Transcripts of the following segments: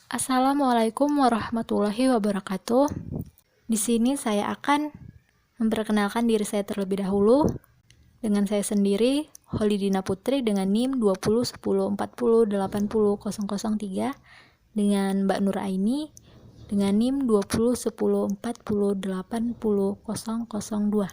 Assalamualaikum warahmatullahi wabarakatuh. Di sini saya akan memperkenalkan diri saya terlebih dahulu. Dengan saya sendiri, Holidina Putri dengan NIM 2010408003, dengan Mbak Nur Aini dengan NIM 2010408002.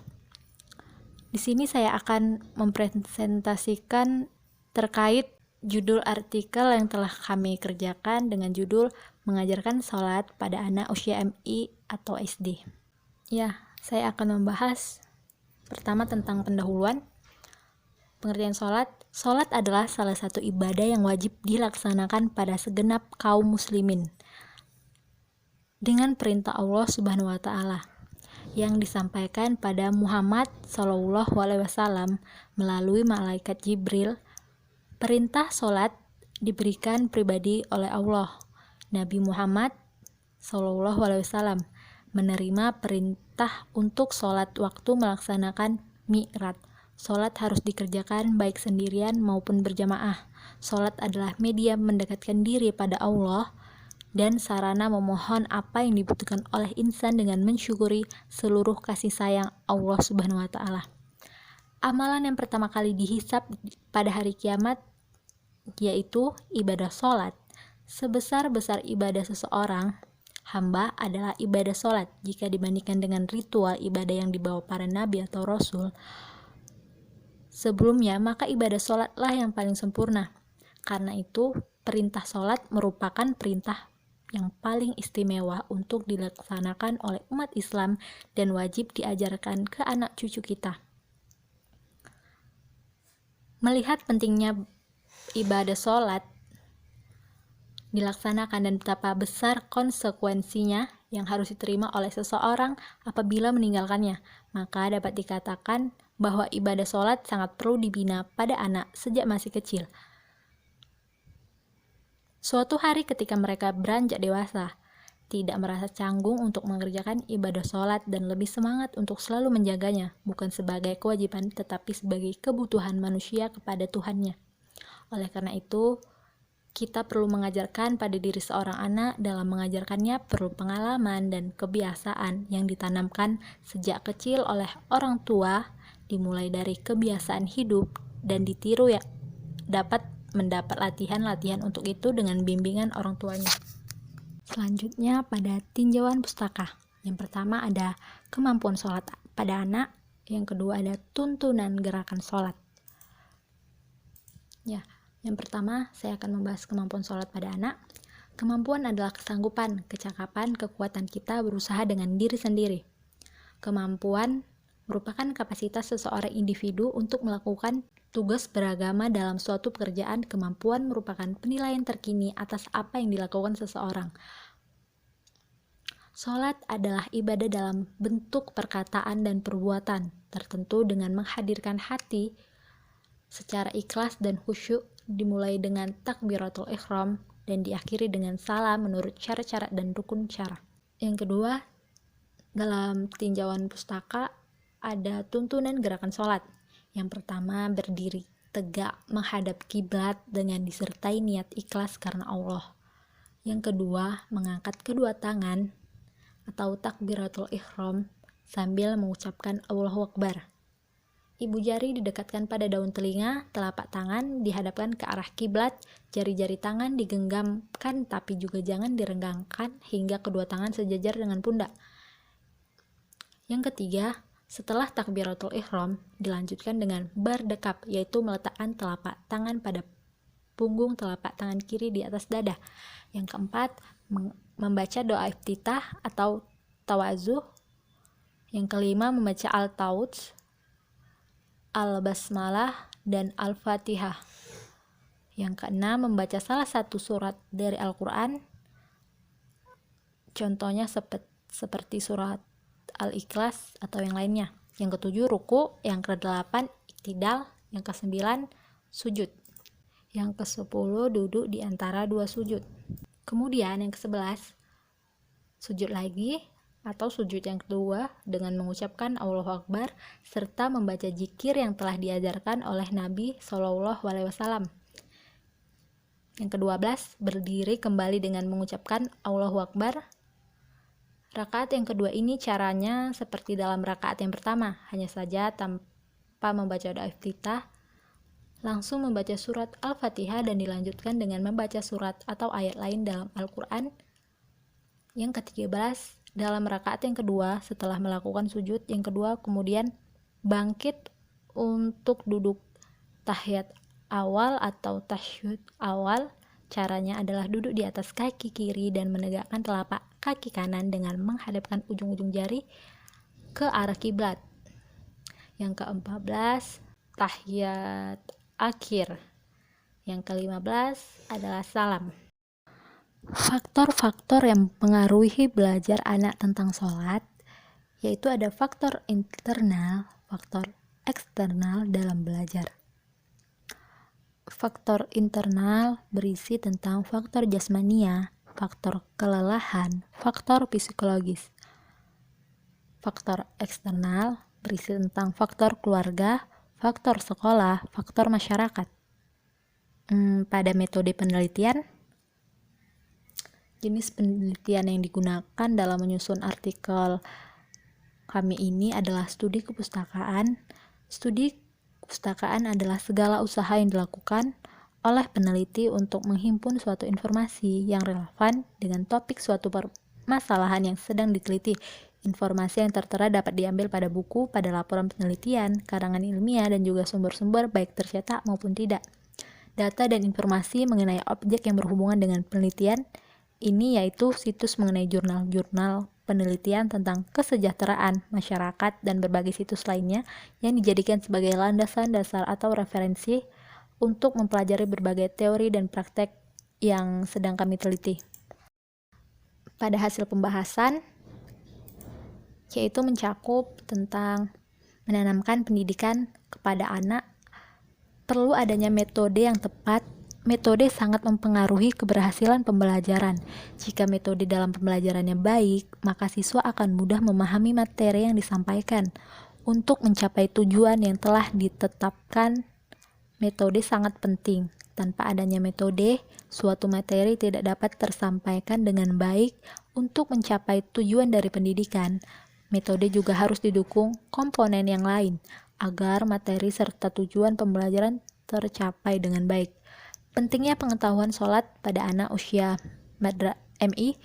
Di sini saya akan mempresentasikan terkait judul artikel yang telah kami kerjakan dengan judul mengajarkan sholat pada anak usia MI atau SD. Ya, saya akan membahas pertama tentang pendahuluan. Pengertian sholat. Sholat adalah salah satu ibadah yang wajib dilaksanakan pada segenap kaum muslimin dengan perintah Allah Subhanahu wa Ta'ala yang disampaikan pada Muhammad SAW melalui malaikat Jibril. Perintah sholat diberikan pribadi oleh Allah. Nabi Muhammad SAW menerima perintah untuk sholat waktu melaksanakan mi'raj. Sholat harus dikerjakan baik sendirian maupun berjamaah. Sholat adalah media mendekatkan diri pada Allah dan sarana memohon apa yang dibutuhkan oleh insan dengan mensyukuri seluruh kasih sayang Allah Subhanahu wa Ta'ala. Amalan yang pertama kali dihisab pada hari kiamat yaitu ibadah sholat. Sebesar-besar ibadah seseorang hamba adalah ibadah sholat jika dibandingkan dengan ritual ibadah yang dibawa para nabi atau rasul sebelumnya, maka ibadah sholatlah yang paling sempurna. Karena itu, perintah sholat merupakan perintah yang paling istimewa untuk dilaksanakan oleh umat Islam dan wajib diajarkan ke anak cucu kita. Melihat pentingnya ibadah sholat dilaksanakan dan betapa besar konsekuensinya yang harus diterima oleh seseorang apabila meninggalkannya, maka dapat dikatakan bahwa ibadah sholat sangat perlu dibina pada anak sejak masih kecil. Suatu hari ketika mereka beranjak dewasa, tidak merasa canggung untuk mengerjakan ibadah sholat dan lebih semangat untuk selalu menjaganya, bukan sebagai kewajiban tetapi sebagai kebutuhan manusia kepada Tuhannya. Oleh karena itu, kita perlu mengajarkan pada diri seorang anak. Dalam mengajarkannya perlu pengalaman dan kebiasaan yang ditanamkan sejak kecil oleh orang tua, dimulai dari kebiasaan hidup dan ditiru yang dapat mendapat latihan-latihan untuk itu dengan bimbingan orang tuanya. Selanjutnya pada tinjauan pustaka. Yang pertama ada kemampuan sholat pada anak, yang kedua ada tuntunan gerakan sholat. Yang pertama, saya akan membahas kemampuan sholat pada anak. Kemampuan adalah kesanggupan, kecakapan, kekuatan kita berusaha dengan diri sendiri. Kemampuan merupakan kapasitas seseorang individu untuk melakukan tugas beragama dalam suatu pekerjaan. Kemampuan merupakan penilaian terkini atas apa yang dilakukan seseorang. Sholat adalah ibadah dalam bentuk perkataan dan perbuatan tertentu dengan menghadirkan hati secara ikhlas dan khusyuk, dimulai dengan takbiratul ihram dan diakhiri dengan salam menurut syarat-syarat dan rukun syarat. Yang kedua, dalam tinjauan pustaka ada tuntunan gerakan sholat. Yang pertama, berdiri tegak menghadap kiblat dengan disertai niat ikhlas karena Allah. Yang kedua, mengangkat kedua tangan atau takbiratul ihram sambil mengucapkan Allahu Akbar. Ibu jari didekatkan pada daun telinga, telapak tangan dihadapkan ke arah kiblat, jari-jari tangan digenggamkan tapi juga jangan direnggangkan hingga kedua tangan sejajar dengan pundak. Yang ketiga, setelah takbiratul ihram dilanjutkan dengan bardekap, yaitu meletakkan telapak tangan pada punggung telapak tangan kiri di atas dada. Yang keempat, membaca doa iftitah atau tawazuh. Yang kelima, membaca al-tawud, al-basmalah, dan al-fatihah. Yang keenam, membaca salah satu surat dari Al-Quran, contohnya seperti surat Al-Ikhlas atau yang lainnya. Yang ketujuh, ruku. Yang kedelapan, iktidal. Yang kesembilan, sujud. Yang kesepuluh, duduk di antara dua sujud. Kemudian yang ke-11, sujud lagi atau sujud yang kedua dengan mengucapkan Allahu Akbar serta membaca zikir yang telah diajarkan oleh Nabi SAW. Yang ke-12, berdiri kembali dengan mengucapkan Allahu Akbar. Rakaat yang kedua ini caranya seperti dalam rakaat yang pertama, hanya saja tanpa membaca doa iftitah, langsung membaca surat Al-Fatihah dan dilanjutkan dengan membaca surat atau ayat lain dalam Al-Quran. Yang ke-13, dalam rakaat yang kedua setelah melakukan sujud yang kedua, kemudian bangkit untuk duduk tahiyat awal atau tasyahud awal. Caranya adalah duduk di atas kaki kiri dan menegakkan telapak kaki kanan dengan menghadapkan ujung-ujung jari ke arah kiblat. Yang ke-14, tahiyat akhir. Yang ke-15 adalah salam. Faktor-faktor yang mempengaruhi belajar anak tentang sholat yaitu ada faktor internal, faktor eksternal dalam belajar. Faktor internal berisi tentang faktor jasmania, faktor kelelahan, faktor psikologis. Faktor eksternal berisi tentang faktor keluarga, faktor sekolah, faktor masyarakat. Pada metode penelitian, jenis penelitian yang digunakan dalam menyusun artikel kami ini adalah studi kepustakaan. Studi kepustakaan adalah segala usaha yang dilakukan oleh peneliti untuk menghimpun suatu informasi yang relevan dengan topik suatu permasalahan yang sedang diteliti. Informasi yang tertera dapat diambil pada buku, pada laporan penelitian, karangan ilmiah, dan juga sumber-sumber baik tercetak maupun tidak. Data dan informasi mengenai objek yang berhubungan dengan penelitian ini yaitu situs mengenai jurnal-jurnal penelitian tentang kesejahteraan masyarakat dan berbagai situs lainnya yang dijadikan sebagai landasan dasar atau referensi untuk mempelajari berbagai teori dan praktek yang sedang kami teliti. Pada hasil pembahasan yaitu mencakup tentang menanamkan pendidikan kepada anak, perlu adanya metode yang tepat. Metode sangat mempengaruhi keberhasilan pembelajaran. Jika metode dalam pembelajarannya baik, maka siswa akan mudah memahami materi yang disampaikan. Untuk mencapai tujuan yang telah ditetapkan, metode sangat penting. Tanpa adanya metode, suatu materi tidak dapat tersampaikan dengan baik. Untuk mencapai tujuan dari pendidikan, metode juga harus didukung komponen yang lain agar materi serta tujuan pembelajaran tercapai dengan baik. Pentingnya pengetahuan sholat pada anak usia MI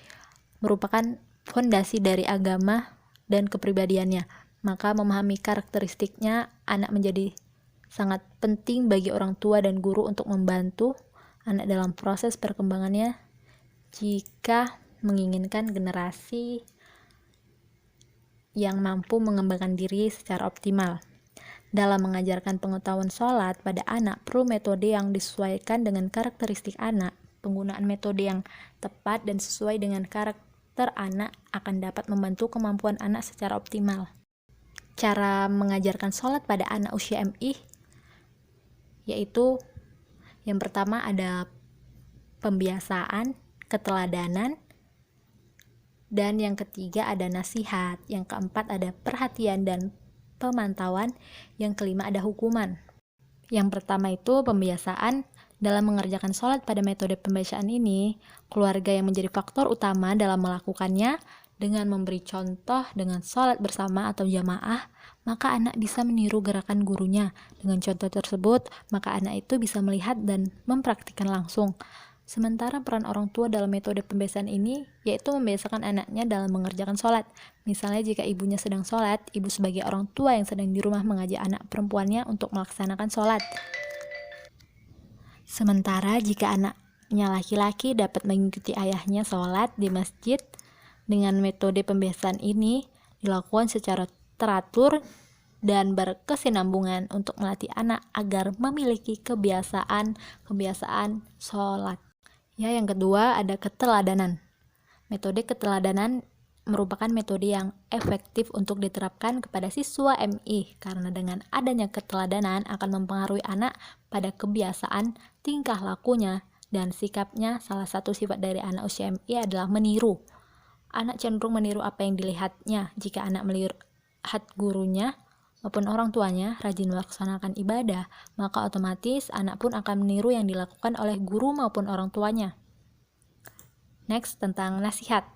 merupakan fondasi dari agama dan kepribadiannya. Maka memahami karakteristiknya anak menjadi sangat penting bagi orang tua dan guru untuk membantu anak dalam proses perkembangannya jika menginginkan generasi yang mampu mengembangkan diri secara optimal. Dalam mengajarkan pengetahuan sholat pada anak, perlu metode yang disesuaikan dengan karakteristik anak. Penggunaan metode yang tepat dan sesuai dengan karakter anak akan dapat membantu kemampuan anak secara optimal. Cara mengajarkan sholat pada anak usia MI yaitu yang pertama ada pembiasaan, keteladanan, dan yang ketiga ada nasihat, yang keempat ada perhatian dan pemantauan, yang kelima ada hukuman. Yang pertama itu pembiasaan. Dalam mengerjakan sholat pada metode pembiasaan ini, keluarga yang menjadi faktor utama dalam melakukannya. Dengan memberi contoh dengan sholat bersama atau jamaah, maka anak bisa meniru gerakan gurunya. Dengan contoh tersebut, maka anak itu bisa melihat dan mempraktikkan langsung. Sementara peran orang tua dalam metode pembiasaan ini yaitu membiasakan anaknya dalam mengerjakan sholat. Misalnya jika ibunya sedang sholat, ibu sebagai orang tua yang sedang di rumah mengajak anak perempuannya untuk melaksanakan sholat. Sementara jika anaknya laki-laki dapat mengikuti ayahnya sholat di masjid. Dengan metode pembiasaan ini dilakukan secara teratur dan berkesinambungan untuk melatih anak agar memiliki kebiasaan sholat. Ya, yang kedua ada keteladanan. Metode keteladanan merupakan metode yang efektif untuk diterapkan kepada siswa MI karena dengan adanya keteladanan akan mempengaruhi anak pada kebiasaan, tingkah lakunya, dan sikapnya. Salah satu sifat dari anak usia MI adalah meniru. Anak cenderung meniru apa yang dilihatnya. Jika anak melihat gurunya maupun orang tuanya rajin melaksanakan ibadah, maka otomatis anak pun akan meniru yang dilakukan oleh guru maupun orang tuanya. Next, tentang nasihat.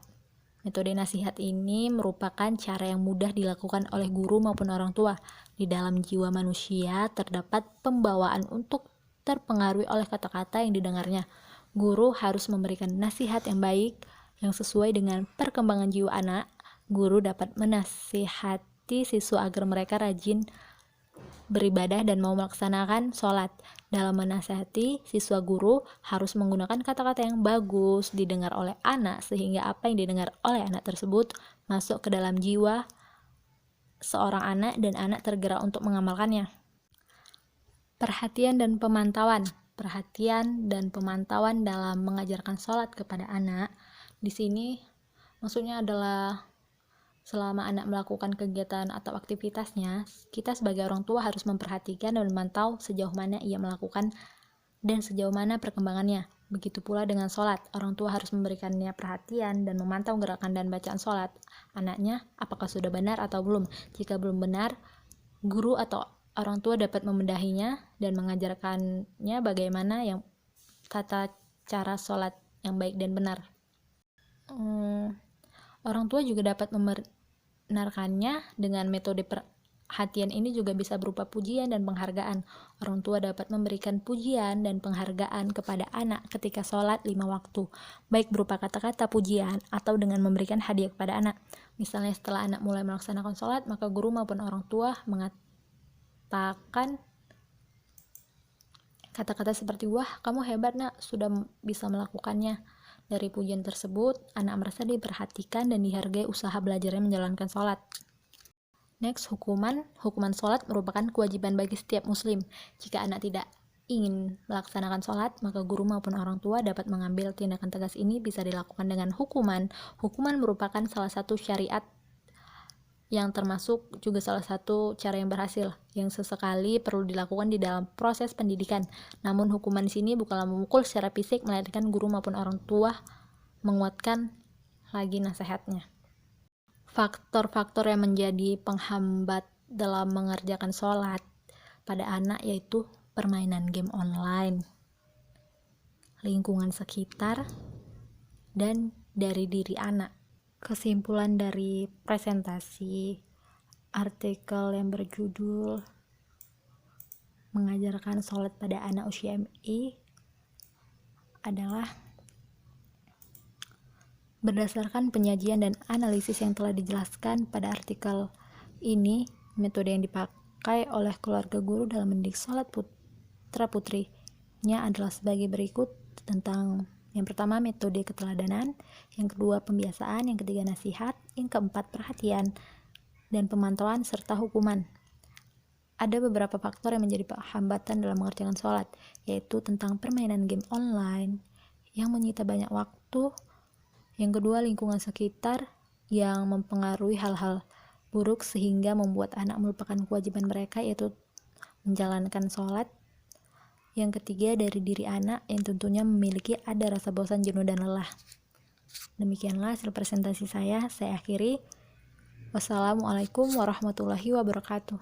Metode nasihat ini merupakan cara yang mudah dilakukan oleh guru maupun orang tua. Di dalam jiwa manusia terdapat pembawaan untuk terpengaruhi oleh kata-kata yang didengarnya. Guru harus memberikan nasihat yang baik, yang sesuai dengan perkembangan jiwa anak. Guru dapat menasihati siswa agar mereka rajin beribadah dan mau melaksanakan sholat. Dalam menasihati, siswa guru harus menggunakan kata-kata yang bagus didengar oleh anak sehingga apa yang didengar oleh anak tersebut masuk ke dalam jiwa seorang anak dan anak tergerak untuk mengamalkannya. Perhatian dan pemantauan. Perhatian dan pemantauan dalam mengajarkan sholat kepada anak. Di sini maksudnya adalah selama anak melakukan kegiatan atau aktivitasnya, kita sebagai orang tua harus memperhatikan dan memantau sejauh mana ia melakukan dan sejauh mana perkembangannya. Begitu pula dengan sholat, orang tua harus memberikannya perhatian dan memantau gerakan dan bacaan sholat anaknya, apakah sudah benar atau belum. Jika belum benar, guru atau orang tua dapat membenahinya dan mengajarkannya bagaimana yang tata cara sholat yang baik dan benar. Orang tua juga dapat membenarkannya dengan metode perhatian ini juga bisa berupa pujian dan penghargaan. Orang tua dapat memberikan pujian dan penghargaan kepada anak ketika sholat 5 waktu, baik berupa kata-kata pujian atau dengan memberikan hadiah kepada anak. Misalnya setelah anak mulai melaksanakan sholat, maka guru maupun orang tua mengatakan kata-kata seperti, "Wah, kamu hebat nak, sudah bisa melakukannya." Dari pujian tersebut, anak merasa diperhatikan dan dihargai usaha belajarnya menjalankan sholat. Next, hukuman. Hukuman sholat merupakan kewajiban bagi setiap muslim. Jika anak tidak ingin melaksanakan sholat, maka guru maupun orang tua dapat mengambil tindakan tegas. Ini bisa dilakukan dengan hukuman. Hukuman merupakan salah satu syariat yang termasuk juga salah satu cara yang berhasil, yang sesekali perlu dilakukan di dalam proses pendidikan. Namun hukuman di sini bukanlah memukul secara fisik, melainkan guru maupun orang tua menguatkan lagi nasihatnya. Faktor-faktor yang menjadi penghambat dalam mengerjakan sholat pada anak yaitu permainan game online, lingkungan sekitar, dan dari diri anak. Kesimpulan dari presentasi artikel yang berjudul Mengajarkan Sholat pada Anak Usia MI adalah berdasarkan penyajian dan analisis yang telah dijelaskan pada artikel ini, metode yang dipakai oleh keluarga guru dalam mendidik sholat putra-putrinya adalah sebagai berikut tentang yang pertama, metode keteladanan, yang kedua, pembiasaan, yang ketiga, nasihat, yang keempat, perhatian dan pemantauan, serta hukuman. Ada beberapa faktor yang menjadi hambatan dalam mengerjakan sholat, yaitu tentang permainan game online yang menyita banyak waktu, yang kedua, lingkungan sekitar yang mempengaruhi hal-hal buruk sehingga membuat anak melupakan kewajiban mereka, yaitu menjalankan sholat. Yang ketiga, dari diri anak yang tentunya memiliki ada rasa bosan, jenuh, dan lelah. Demikianlah hasil presentasi saya akhiri. Wassalamualaikum warahmatullahi wabarakatuh.